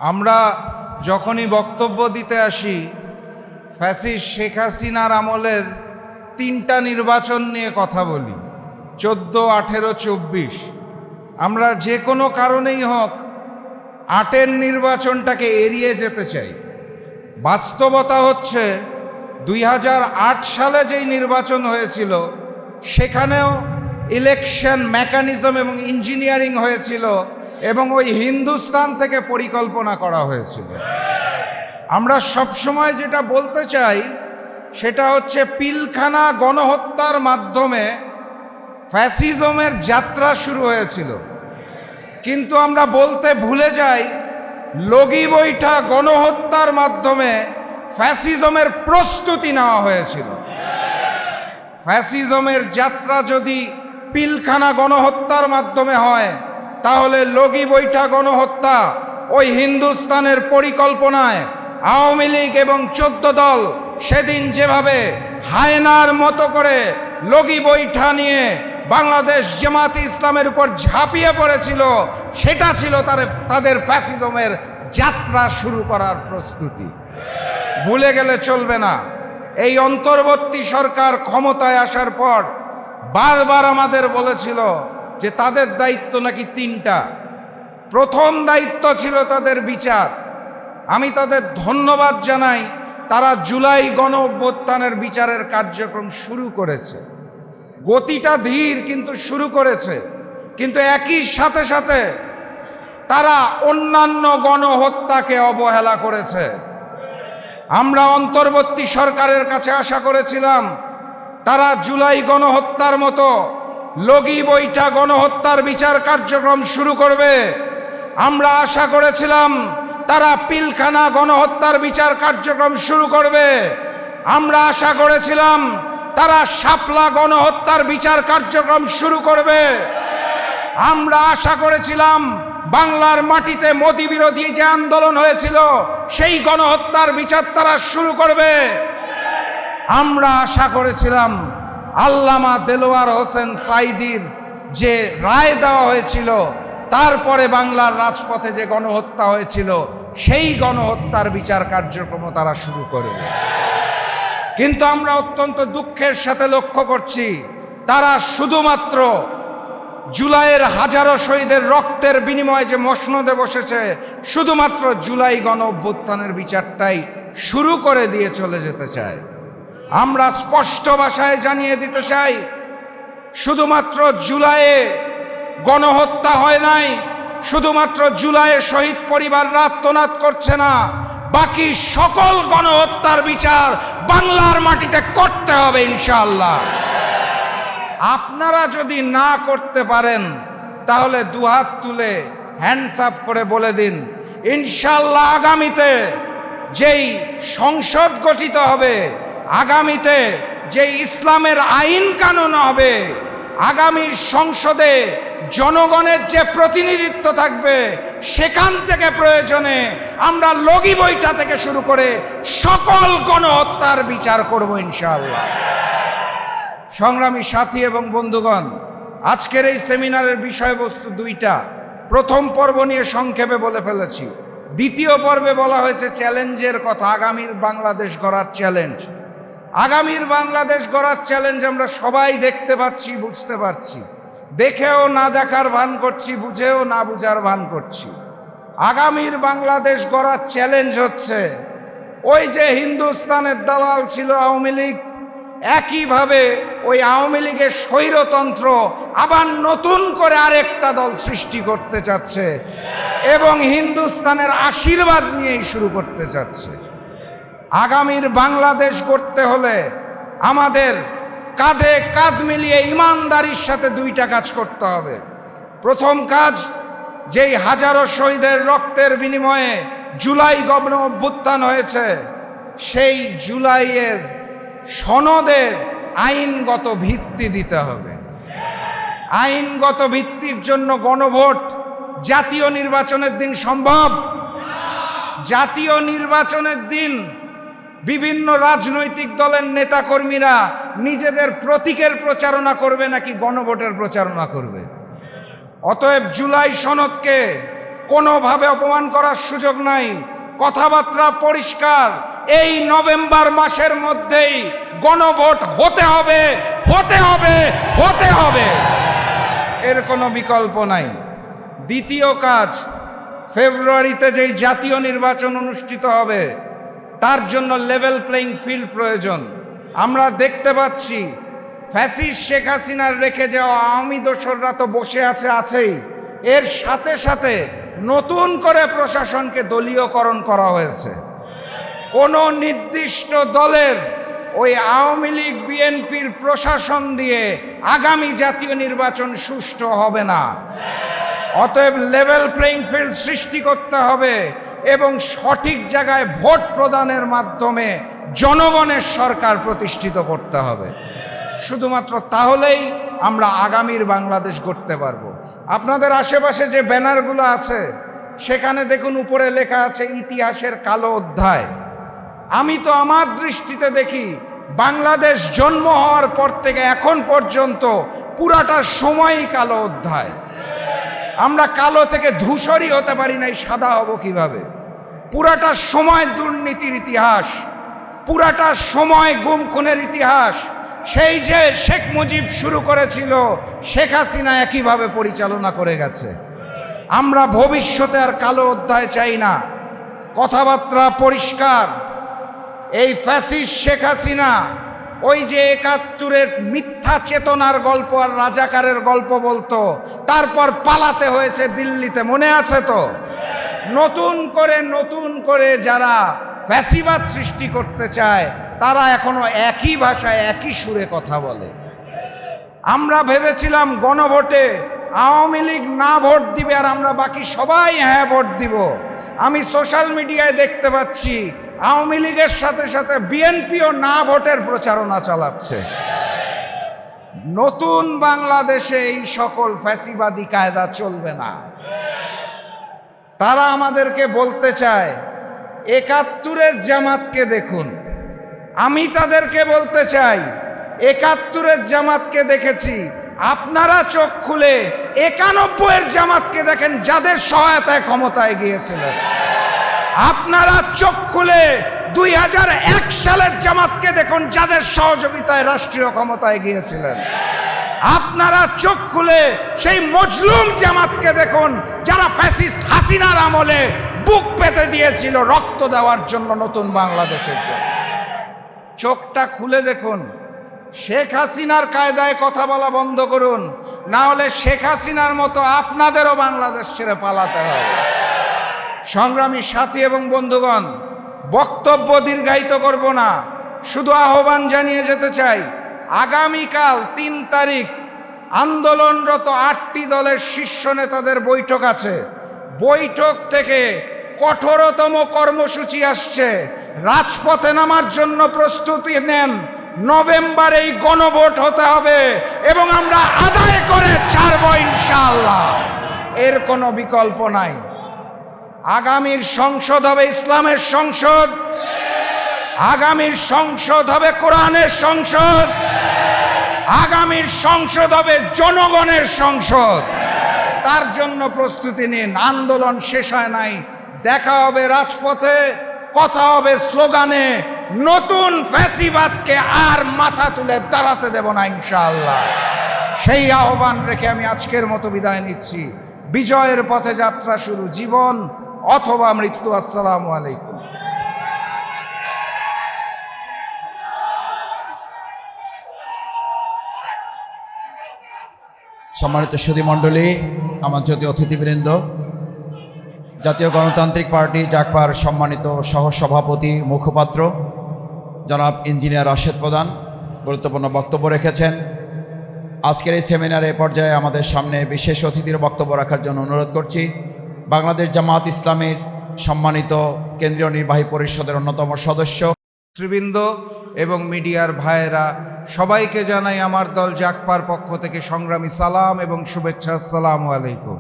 আমরা যখনই বক্তব্য দিতে আসি ফ্যাসিস্ট শেখ হাসিনার আমলের 3টা নির্বাচন নিয়ে কথা বলি, 14, 18, 24। আমরা যে কোনো কারণেই হোক 8-এর নির্বাচনটাকে এড়িয়ে যেতে চাই। বাস্তবতা হচ্ছে 2008 সালে যেই নির্বাচন হয়েছিল সেখানেও ইলেকশন মেকানিজম এবং ইঞ্জিনিয়ারিং হয়েছিল এবং ওই হিন্দুস্তান থেকে পরিকল্পনা করা হয়েছিল। আমরা সবসময় যেটা বলতে চাই সেটা হচ্ছে পিলখানা গণহত্যার মাধ্যমে ফ্যাসিজমের যাত্রা শুরু হয়েছিল, কিন্তু আমরা বলতে ভুলে যাই লগি বৈঠা গণহত্যার মাধ্যমে ফ্যাসিজমের প্রস্তুতি নেওয়া হয়েছিল। ফ্যাসিজমের যাত্রা যদি পিলখানা গণহত্যার মাধ্যমে হয় তাহলে লগি বৈঠা গণহত্যা ওই হিন্দুস্তানের পরিকল্পনায় আওয়ামী লীগ এবং 14 দল সেদিন যেভাবে হায়নার মতো করে লগি বৈঠা নিয়ে বাংলাদেশ জামাত ইসলামের উপর ঝাঁপিয়ে পড়েছিল, সেটা ছিল তাদের ফ্যাসিজমের যাত্রা শুরু করার প্রস্তুতি। ভুলে গেলে চলবে না। এই অন্তর্বর্তী সরকার ক্ষমতায় আসার পর বারবার আমাদের বলেছিল যে তাদের দায়িত্ব নাকি 3টা। প্রথম দায়িত্ব ছিল তাদের বিচার। আমি তাদের ধন্যবাদ জানাই, তারা জুলাই গণ অভ্যুত্থানের বিচারের কার্যক্রম শুরু করেছে। গতিটা ধীর কিন্তু শুরু করেছে, কিন্তু একই সাথে সাথে তারা অন্যান্য গণহত্যাকে অবহেলা করেছে। আমরা অন্তর্বর্তী সরকারের কাছে আশা করেছিলাম তারা জুলাই গণহত্যার মতো লগি বৈঠা গণহত্যার বিচার কার্যক্রম শুরু করবে। আমরা আশা করেছিলাম তারা পিলখানা গণহত্যার বিচার কার্যক্রম শুরু করবে। আমরা আশা করেছিলাম তারা শাপলা গণহত্যার বিচার কার্যক্রম শুরু করবে। আমরা আশা করেছিলাম বাংলার মাটিতে মোদি বিরোধী যে আন্দোলন হয়েছিল সেই গণহত্যার বিচার তারা শুরু করবে। আমরা আশা করেছিলাম আল্লামা দেলোয়ার হোসেন সাঈদীর যে রায় দেওয়া হয়েছিল তারপরে বাংলার রাজপথে যে গণহত্যা হয়েছিল সেই গণহত্যার বিচার কার্যক্রম তারা শুরু করবে। কিন্তু আমরা অত্যন্ত দুঃখের সাথে লক্ষ্য করছি তারা শুধুমাত্র জুলাইয়ের হাজারো শহীদের রক্তের বিনিময়ে যে মসনদে বসেছে শুধুমাত্র জুলাই গণ অভ্যুত্থানের বিচারটাই শুরু করে দিয়ে চলে যেতে চায়। আমরা স্পষ্ট ভাষায় জানিয়ে দিতে চাই, শুধুমাত্র জুলাইয়ে গণহত্যা হয় নাই, শুধুমাত্র জুলাইয়ে শহীদ পরিবাররা আত্মনাদ করছে না, বাকি সকল গণহত্যার বিচার বাংলার মাটিতে করতে হবে ইনশাআল্লাহ। আপনারা যদি না করতে পারেন তাহলে দুহাত তুলে হ্যান্ডস আপ করে বলে দিন ইনশাআল্লাহ আগামীতে যেই সংসদ গঠিত হবে, আগামীতে যে ইসলামের আইন কানুন হবে, আগামীর সংসদে জনগণের যে প্রতিনিধিত্ব থাকবে সেখান থেকে প্রয়োজনে আমরা লগি বৈঠা থেকে শুরু করে সকল গণহত্যার বিচার করব ইনশাআল্লাহ। সংগ্রামী সাথী এবং বন্ধুগণ, আজকের এই সেমিনারের বিষয়বস্তু 2টা। প্রথম পর্ব নিয়ে সংক্ষেপে বলে ফেলেছি। দ্বিতীয় পর্বে বলা হয়েছে চ্যালেঞ্জের কথা, আগামীর বাংলাদেশ গড়ার চ্যালেঞ্জ। আগামীর বাংলাদেশ গড়ার চ্যালেঞ্জ আমরা সবাই দেখতে পাচ্ছি, বুঝতে পারছি। দেখেও না দেখার ভান করছি, বুঝেও না বুঝার ভান করছি। আগামীর বাংলাদেশ গড়ার চ্যালেঞ্জ হচ্ছে ওই যে হিন্দুস্তানের দালাল ছিল আওয়ামী লীগ, একইভাবে ওই আওয়ামী লীগের স্বৈরতন্ত্র আবার নতুন করে আরেকটা দল সৃষ্টি করতে চাচ্ছে এবং হিন্দুস্তানের আশীর্বাদ নিয়েই শুরু করতে চাচ্ছে। আগামীর বাংলাদেশ গড়তে হলে আমাদের কাঁধে কাঁধ মিলিয়ে ইমানদারির সাথে 2টা কাজ করতে হবে। প্রথম কাজ, যেই হাজারো শহীদের রক্তের বিনিময়ে জুলাই গণ অভ্যুত্থান হয়েছে সেই জুলাইয়ের সনদের আইনগত ভিত্তি দিতে হবে। আইনগত ভিত্তির জন্য গণভোট জাতীয় নির্বাচনের দিন সম্ভব? জাতীয় নির্বাচনের দিন বিভিন্ন রাজনৈতিক দলের নেতাকর্মীরা নিজেদের প্রতীকের প্রচারণা করবে নাকি গণভোটের প্রচারণা করবে? অতএব জুলাই সনদকে কোনোভাবে অপমান করার সুযোগ নাই। কথাবার্তা পরিষ্কার, এই নভেম্বর মাসের মধ্যেই গণভোট হতে হবে, হতে হবে, হতে হবে, এর কোনো বিকল্প নাই। দ্বিতীয় কাজ, ফেব্রুয়ারিতে যেই জাতীয় নির্বাচন অনুষ্ঠিত হবে তার জন্য লেভেল প্লেইং ফিল্ড প্রয়োজন। আমরা দেখতে পাচ্ছি ফ্যাসিস্ট শেখ হাসিনার রেখে যাওয়া আওয়ামী দোসররা তো বসে আছেই, এর সাথে সাথে নতুন করে প্রশাসনকে দলীয়করণ করা হয়েছে। কোনো নির্দিষ্ট দলের ওই আওয়ামী লীগ বিএনপির প্রশাসন দিয়ে আগামী জাতীয় নির্বাচন সুষ্ঠু হবে না। অতএব লেভেল প্লেইং ফিল্ড সৃষ্টি করতে হবে এবং সঠিক জায়গায় ভোট প্রদানের মাধ্যমে জনগণের সরকার প্রতিষ্ঠিত করতে হবে। শুধুমাত্র তাহলেই আমরা আগামীর বাংলাদেশ গড়তে পারবো। আপনাদের আশেপাশে যে ব্যানারগুলো আছে সেখানে দেখুন উপরে লেখা আছে ইতিহাসের কালো অধ্যায়। আমি তো আমার দৃষ্টিতে দেখি বাংলাদেশ জন্ম হওয়ার পর থেকে এখন পর্যন্ত পুরাটা সময়ই কালো অধ্যায়। আমরা কালো থেকে ধূসরই হতে পারি নাই, সাদা হব কিভাবে? পুরাটা সময় দুর্নীতির ইতিহাস, পুরাটা সময় গুম খুনের ইতিহাস। সেই যে শেখ মুজিব শুরু করেছিল, শেখ হাসিনা একইভাবে পরিচালনা করে গেছে। আমরা ভবিষ্যতে আর কালো অধ্যায় চাই না। কথাবার্তা পরিষ্কার। এই ফ্যাসিস্ট শেখ হাসিনা ওই যে ৭১-এর মিথ্যা চেতনার গল্প আর রাজাকারের গল্প বলতো, তারপর পালাতে হয়েছে দিল্লিতে, মনে আছে তো? নতুন করে যারা ফ্যাসিবাদ সৃষ্টি করতে চায় তারা এখনো একই ভাষায় একই সুরে কথা বলে। আমরা ভেবেছিলাম গণভোটে আওয়ামী লীগ না ভোট দিবে আর আমরা বাকি সবাই হ্যাঁ ভোট দিব। আমি সোশ্যাল মিডিয়ায় দেখতে পাচ্ছি আওয়ামী লীগের সাথে সাথে বিএনপিও না ভোটের প্রচারণা চালাচ্ছে। নতুন বাংলাদেশে এই সকল ফ্যাসিবাদী কায়দা চলবে না। তারা আমাদেরকে বলতে চায় ৭১-এর জামাতকে দেখুন। আমি তাদেরকে বলতে চাই ৭১-এর জামাতকে দেখেছি, আপনারা চোখ খুলে ৯১-এর জামাতকে দেখেন যাদের সহায়তায় ক্ষমতায় গিয়েছিলেন। আপনারা চোখ খুলে ২০০১ সালের জামাতকে দেখুন যাদের সহযোগিতায় রাষ্ট্রীয় ক্ষমতায় গিয়েছিলেন। আপনারা চোখ খুলে সেই মজলুম জামাতকে দেখুন যারা ফ্যাসিস্ট হাসিনার আমলে বুক পেতে দিয়েছিল রক্ত দেওয়ার জন্য নতুন বাংলাদেশের জন্য। চোখটা খুলে দেখুন। শেখ হাসিনার কায়দায় কথা বলা বন্ধ করুন, না হলে শেখ হাসিনার মতো আপনাদেরও বাংলাদেশ ছেড়ে পালাতে হবে। সংগ্রামী সাথী এবং বন্ধুগণ, বক্তব্য দীর্ঘায়িত করব না, শুধু আহ্বান জানিয়ে যেতে চাই, আগামীকাল ৩ তারিখ আন্দোলনরত ৮টি দলের শীর্ষ নেতাদের বৈঠক আছে। বৈঠক থেকে কঠোরতম কর্মসূচি আসছে। রাজপথে নামার জন্য প্রস্তুতি নেন। নভেম্বরেই গণভোট হতে হবে এবং আমরা আদায় করে ছাড়ব ইনশাআল্লাহ, এর কোনো বিকল্প নাই। আগামীর সংসদ হবে ইসলামের সংসদ, আগামীর সংসদ হবে কোরআনের সংসদ, আগামীর সংসদ হবে জনগণের সংসদ। তার জন্য প্রস্তুতি নিন। আন্দোলন শেষ হয় নাই, দেখা হবে রাজপথে, কথা হবে স্লোগানে। নতুন ফ্যাসিবাদকে আর মাথা তুলে দাঁড়াতে দেব না ইনশাআল্লাহ। সেই আহ্বান রেখে আমি আজকের মতো বিদায় নিচ্ছি। বিজয়ের পথে যাত্রা শুরু, জীবন অথবা মৃত্যু। আসসালামু আলাইকুম। সম্মানিত সুধী মণ্ডলী, আমার জাতীয় অতিথিবৃন্দ, জাতীয় গণতান্ত্রিক পার্টি জাগপার সম্মানিত সহসভাপতি মুখপাত্র জনাব ইঞ্জিনিয়ার রাশেদ প্রধান গুরুত্বপূর্ণ বক্তব্য রেখেছেন। আজকের এই সেমিনারে পর্যায়ে আমাদের সামনে বিশেষ অতিথির বক্তব্য রাখার জন্য অনুরোধ করছি বাংলাদেশ জামাত ইসলামীর সম্মানিত কেন্দ্রীয় নির্বাহী পরিষদের অন্যতম সদস্য নেতৃবৃন্দ এবং মিডিয়ার ভাইয়েরা, সবাইকে জানাই আমার দল জাগপার পক্ষ থেকে সংগ্রামী সালাম এবং শুভেচ্ছা। আসসালামু আলাইকুম।